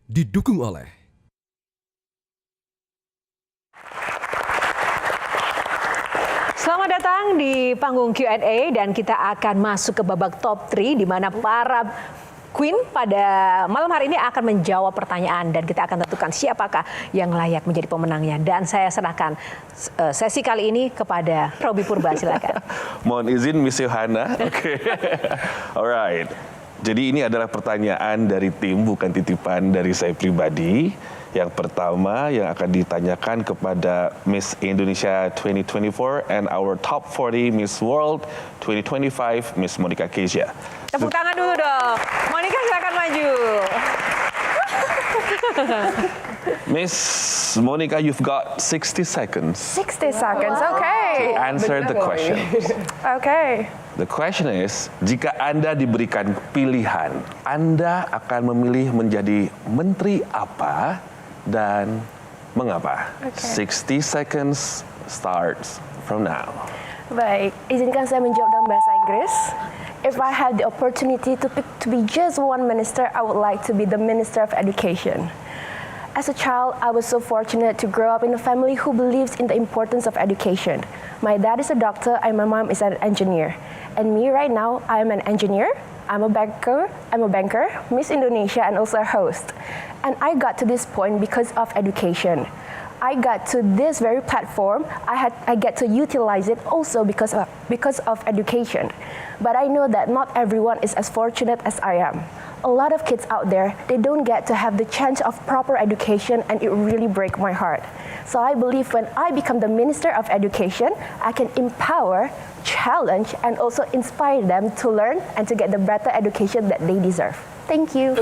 didukung oleh Selamat datang di panggung Q&A dan kita akan masuk ke babak top 3 di mana para Queen pada malam hari ini akan menjawab pertanyaan dan kita akan tentukan siapakah yang layak menjadi pemenangnya. Dan saya serahkan sesi kali ini kepada Robby Purba, silakan. Mohon izin Miss Yohana. Oke. Alright. Jadi ini adalah pertanyaan dari tim, bukan titipan dari saya pribadi. Yang pertama yang akan ditanyakan kepada Miss Indonesia 2024 and our top 40 Miss World 2025, Miss Monica Kezia. Tepuk tangan dulu dong. Monica silakan maju. Miss Monica, you've got 60 seconds 60 seconds, okay. to answer the question. Okay. The question is, jika Anda diberikan pilihan, Anda akan memilih menjadi menteri apa dan mengapa? Okay. 60 seconds starts from now. Baik, izinkan saya menjawab dalam bahasa Inggris. If I had the opportunity to pick to be just one minister, I would like to be the Minister of Education. As a child, I was so fortunate to grow up in a family who believes in the importance of education. My dad is a doctor and my mom is an engineer. And me right now, I am an engineer, I'm a banker, Miss Indonesia, and also a host. And I got to this point because of education. I got to this very platform. I get to utilize it also because of education. But I know that not everyone is as fortunate as I am. A lot of kids out there, they don't get to have the chance of proper education, and it really breaks my heart. So I believe when I become the Minister of Education, I can empower, challenge, and also inspire them to learn and to get the better education that they deserve. Thank you.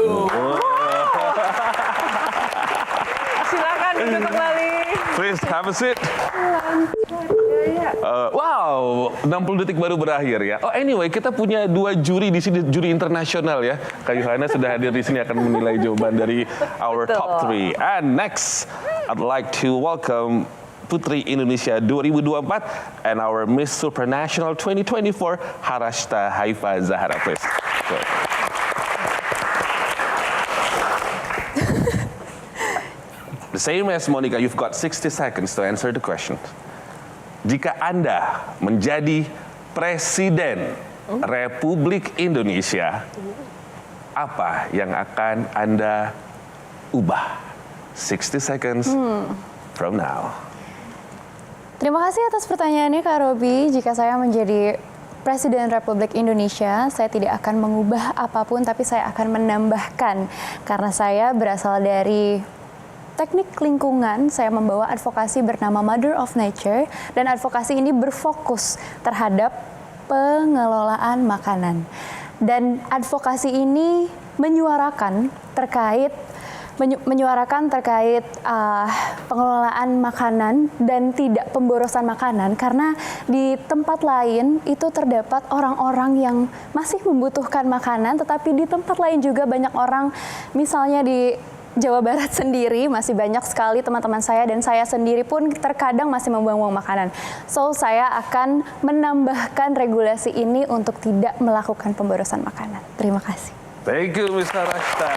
Silakan duduk kembali. Please have a seat. Wow, 60 detik baru berakhir ya. Oh anyway, kita punya 2 juri di sini, juri internasional ya. Kak Yohana sudah hadir di sini akan menilai jawaban dari our top 3. And next, I'd like to welcome Putri Indonesia 2024 and our Miss Supranational 2024, Harashta Haifa Zahara. Please. Go. The same as Monica, you've got 60 seconds to answer the question. Jika Anda menjadi Presiden Republik Indonesia, apa yang akan Anda ubah? 60 seconds from now. Terima kasih atas pertanyaannya Kak Robby. Jika saya menjadi Presiden Republik Indonesia, saya tidak akan mengubah apapun, tapi saya akan menambahkan. Karena saya berasal dari teknik lingkungan, saya membawa advokasi bernama Mother of Nature, dan advokasi ini berfokus terhadap pengelolaan makanan. Dan advokasi ini menyuarakan terkait pengelolaan makanan dan tidak pemborosan makanan, karena di tempat lain itu terdapat orang-orang yang masih membutuhkan makanan, tetapi di tempat lain juga banyak orang, misalnya di Jawa Barat sendiri masih banyak sekali teman-teman saya dan saya sendiri pun terkadang masih membuang-buang makanan. So, saya akan menambahkan regulasi ini untuk tidak melakukan pemborosan makanan. Terima kasih. Thank you, Miss Harashta.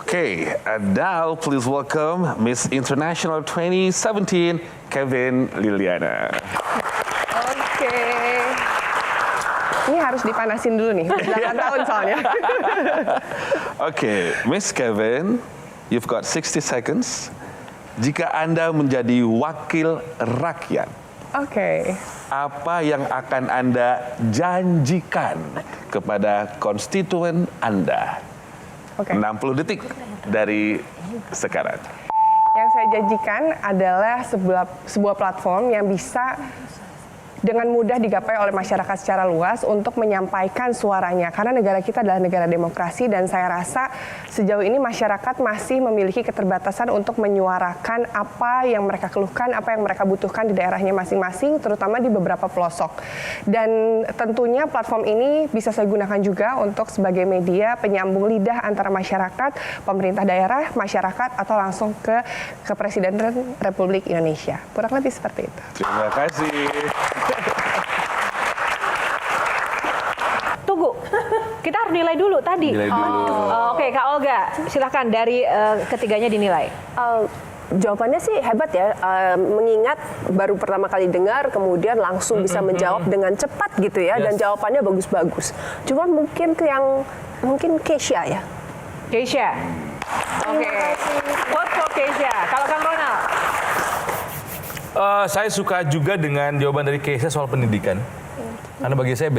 Okay, and now please welcome Miss International 2017, Kevin Liliana. Oke. Ini harus dipanasin dulu nih, 8 tahun soalnya. Okay, Miss Kevin, you've got 60 seconds. Jika Anda menjadi wakil rakyat, Oke. apa yang akan Anda janjikan kepada konstituen Anda? Oke. 60 detik dari sekarang. Yang saya janjikan adalah sebuah platform yang bisa dengan mudah digapai oleh masyarakat secara luas untuk menyampaikan suaranya. Karena negara kita adalah negara demokrasi dan saya rasa sejauh ini masyarakat masih memiliki keterbatasan untuk menyuarakan apa yang mereka keluhkan, apa yang mereka butuhkan di daerahnya masing-masing, terutama di beberapa pelosok. Dan tentunya platform ini bisa saya gunakan juga untuk sebagai media penyambung lidah antara masyarakat, pemerintah daerah, masyarakat, atau langsung ke Presiden Republik Indonesia. Kurang lebih seperti itu. Terima kasih. Tunggu, Kita harus nilai dulu tadi. Nilai dulu. Oke, Kak Olga, silahkan dari ketiganya dinilai. Jawabannya sih hebat ya, mengingat baru pertama kali dengar, kemudian langsung bisa menjawab dengan cepat gitu ya, dan jawabannya bagus-bagus. Cuma mungkin Keisha ya. Keisha. Oke. Vote for Keisha. Kalau Kang Ronald? Saya suka juga dengan jawaban dari Keisha soal pendidikan. Karena bagi saya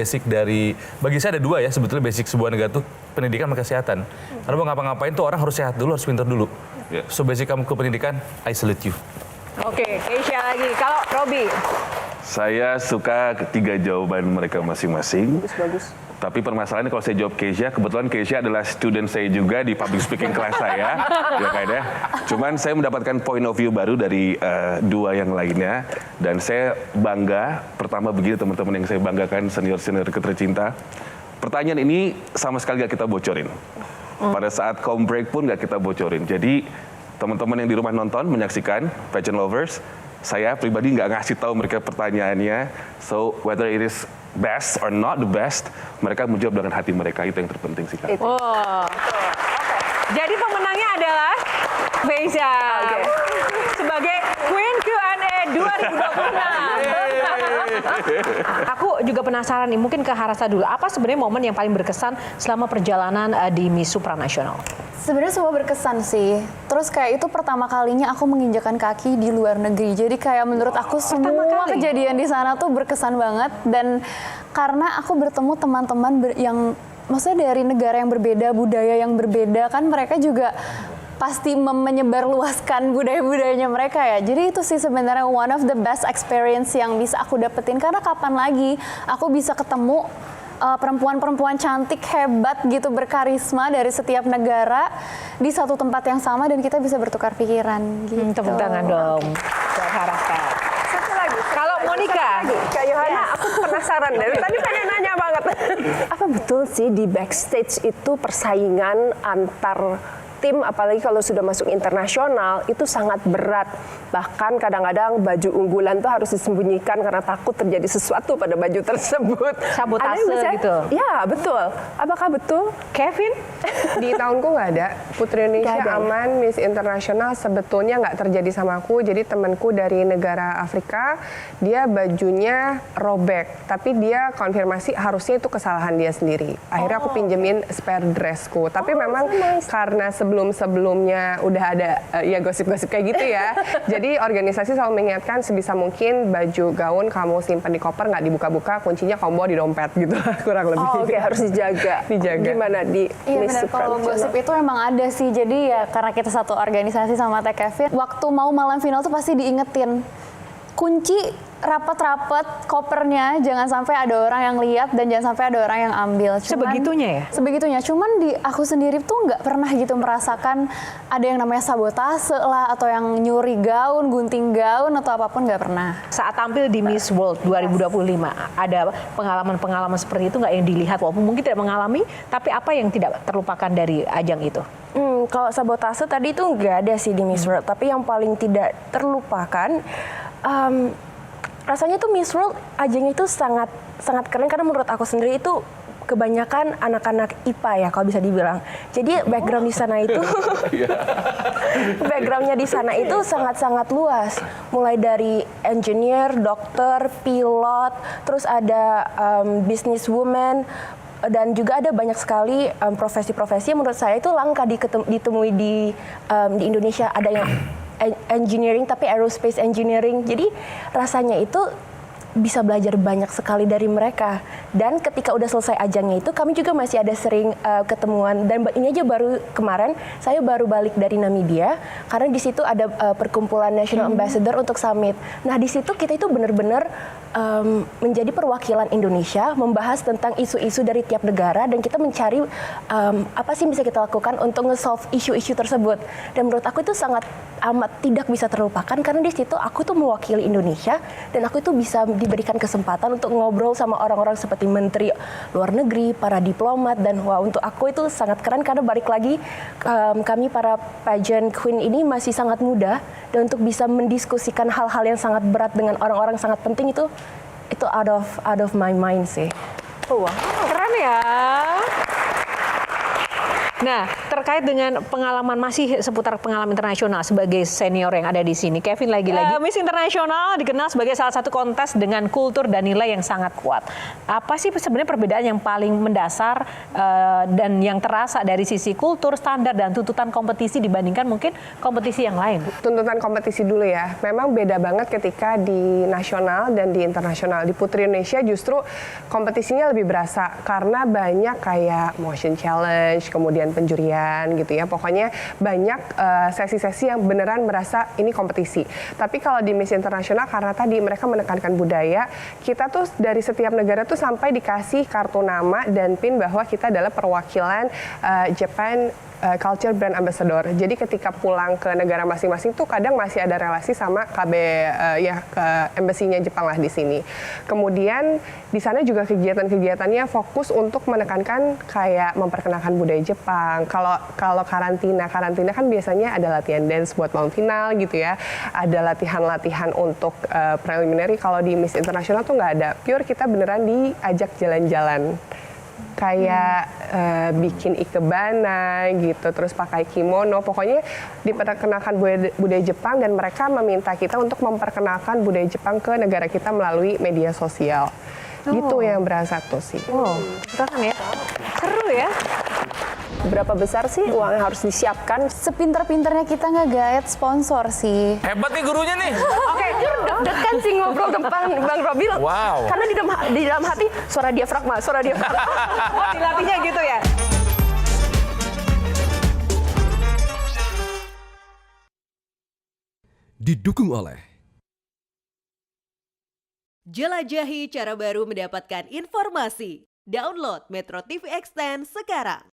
ada dua ya sebetulnya basic sebuah negara tuh pendidikan sama kesehatan. Karena mau ngapa-ngapain tuh orang harus sehat dulu, harus pintar dulu. Yeah. So basic kamu ke pendidikan, I salute you. Oke, Keisha lagi. Kalau Robi? Saya suka ketiga jawaban mereka masing-masing. Bagus. Tapi permasalahannya kalau saya jawab Keisha, kebetulan Keisha adalah student saya juga di public speaking kelas saya. Ya kan ya. Cuman saya mendapatkan point of view baru dari dua yang lainnya. Dan saya bangga, pertama begini teman-teman yang saya banggakan, senior-senior tercinta. Pertanyaan ini sama sekali gak kita bocorin. Pada saat home break pun gak kita bocorin. Jadi teman-teman yang di rumah nonton, menyaksikan, pageant lovers, saya pribadi nggak ngasih tahu mereka pertanyaannya. So whether it is best or not the best, mereka menjawab dengan hati mereka, itu yang terpenting sih Kak. Oh. Jadi pemenangnya adalah Keisha sebagai Queen Q&A 2026. Aku juga penasaran nih, mungkin ke Harasa dulu. Apa sebenarnya momen yang paling berkesan selama perjalanan di Miss Supranasional? Sebenarnya semua berkesan sih. Terus kayak itu pertama kalinya aku menginjakan kaki di luar negeri. Jadi kayak menurut aku semua kejadian di sana tuh berkesan banget. Dan karena aku bertemu teman-teman yang maksudnya dari negara yang berbeda, budaya yang berbeda, kan mereka juga pasti menyebarluaskan budaya-budayanya mereka ya. Jadi itu sih sebenarnya one of the best experience yang bisa aku dapetin. Karena kapan lagi aku bisa ketemu perempuan-perempuan cantik, hebat gitu, berkarisma dari setiap negara di satu tempat yang sama dan kita bisa bertukar pikiran gitu. Tepuk tangan dong buat Harasa. Satu lagi. Kalau Monica? Kak Yohana, aku penasaran dari tadi pengen nanya banget. Apa betul sih di backstage itu persaingan antar tim, apalagi kalau sudah masuk internasional, itu sangat berat. Bahkan kadang-kadang baju unggulan tuh harus disembunyikan karena takut terjadi sesuatu pada baju tersebut. Sabotase gitu? Ya, betul. Apakah betul? Kevin? Di tahunku nggak ada. Putri Indonesia Nggak ada. aman, Miss Internasional sebetulnya nggak terjadi sama aku. Jadi temanku dari negara Afrika, dia bajunya robek. Tapi dia konfirmasi harusnya itu kesalahan dia sendiri. Akhirnya aku pinjemin spare dressku. Tapi memang karena sebelum-sebelumnya udah ada ya gosip-gosip kayak gitu ya. Jadi organisasi selalu mengingatkan sebisa mungkin baju gaun kamu simpan di koper, nggak dibuka-buka, kuncinya kamu bawa di dompet gitu lah, kurang lebih. Oh, oke, harus dijaga. Dijaga. Gimana di Iya Miss benar, kalau Supranasional? gosip itu emang ada sih. Jadi ya karena kita satu organisasi sama Teh Kevin, waktu mau malam final tuh pasti diingetin kunci rapat-rapat kopernya, jangan sampai ada orang yang lihat dan jangan sampai ada orang yang ambil. Sebegitunya ya? Sebegitunya. Cuman di aku sendiri tuh nggak pernah gitu merasakan ada yang namanya sabotase lah atau yang nyuri gaun, gunting gaun atau apapun, nggak pernah. Saat tampil di Miss World 2025, ada pengalaman-pengalaman seperti itu nggak yang dilihat? Walaupun mungkin tidak mengalami, tapi apa yang tidak terlupakan dari ajang itu? Kalau sabotase tadi itu nggak ada sih di Miss World, tapi yang paling tidak terlupakan, rasanya tuh Miss World ajangnya itu sangat keren karena menurut aku sendiri itu kebanyakan anak-anak IPA ya kalau bisa dibilang. Jadi background di sana itu backgroundnya di sana itu sangat luas. Mulai dari engineer, dokter, pilot, terus ada businesswoman, dan juga ada banyak sekali profesi-profesi yang menurut saya itu langka ditemui di Indonesia. Ada yang engineering tapi aerospace engineering. Jadi rasanya itu bisa belajar banyak sekali dari mereka. Dan ketika udah selesai ajangnya itu kami juga masih ada sering ketemuan. Dan ini aja baru kemarin saya baru balik dari Namibia karena di situ ada perkumpulan National Ambassador untuk summit. Nah di situ kita itu benar-benar menjadi perwakilan Indonesia, membahas tentang isu-isu dari tiap negara dan kita mencari apa sih yang bisa kita lakukan untuk nge-solve isu-isu tersebut. Dan menurut aku itu sangat amat tidak bisa terlupakan karena di situ aku tuh mewakili Indonesia dan aku itu bisa diberikan kesempatan untuk ngobrol sama orang-orang seperti menteri luar negeri, para diplomat, dan wah untuk aku itu sangat keren karena balik lagi kami para pageant queen ini masih sangat muda dan untuk bisa mendiskusikan hal-hal yang sangat berat dengan orang-orang sangat penting itu out of my mind sih. Wow, keren ya. Nah, terkait dengan pengalaman masih seputar pengalaman internasional sebagai senior yang ada di sini, Kevin lagi-lagi. Miss Internasional dikenal sebagai salah satu kontes dengan kultur dan nilai yang sangat kuat. Apa sih sebenarnya perbedaan yang paling mendasar dan yang terasa dari sisi kultur, standar dan tuntutan kompetisi dibandingkan mungkin kompetisi yang lain? Tuntutan kompetisi dulu ya. Memang beda banget ketika di nasional dan di internasional. Di Putri Indonesia justru kompetisinya lebih berasa karena banyak kayak motion challenge, kemudian penjurian gitu ya. Pokoknya banyak sesi-sesi yang beneran merasa ini kompetisi. Tapi kalau di Miss Internasional karena tadi mereka menekankan budaya, kita tuh dari setiap negara tuh sampai dikasih kartu nama dan pin bahwa kita adalah perwakilan Japan Culture Brand Ambassador. Jadi ketika pulang ke negara masing-masing tuh kadang masih ada relasi sama KB ke embassy-nya Jepang lah di sini. Kemudian di sana juga kegiatan-kegiatannya fokus untuk menekankan kayak memperkenalkan budaya Jepang. Kalau karantina kan biasanya ada latihan dance buat malam final gitu ya. Ada latihan-latihan untuk preliminary. Kalau di Miss International tuh nggak ada. Pure kita beneran diajak jalan-jalan. Kayak bikin ikebana gitu, terus pakai kimono, pokoknya diperkenalkan budaya Jepang dan mereka meminta kita untuk memperkenalkan budaya Jepang ke negara kita melalui media sosial. Gitu yang berasa tuh sih. Keren ya? Seru ya? Berapa besar sih uang yang harus disiapkan? Sepinter-pinternya kita nge-guide sponsor sih. Hebat nih gurunya nih. Oke, deg-degan sih ngobrol tentang Bang Robil. Wow. Karena di dalam hati suara diafragma. Oh, dilatihnya gitu ya? Didukung oleh jelajahi cara baru mendapatkan informasi. Download Metro TV Extend sekarang.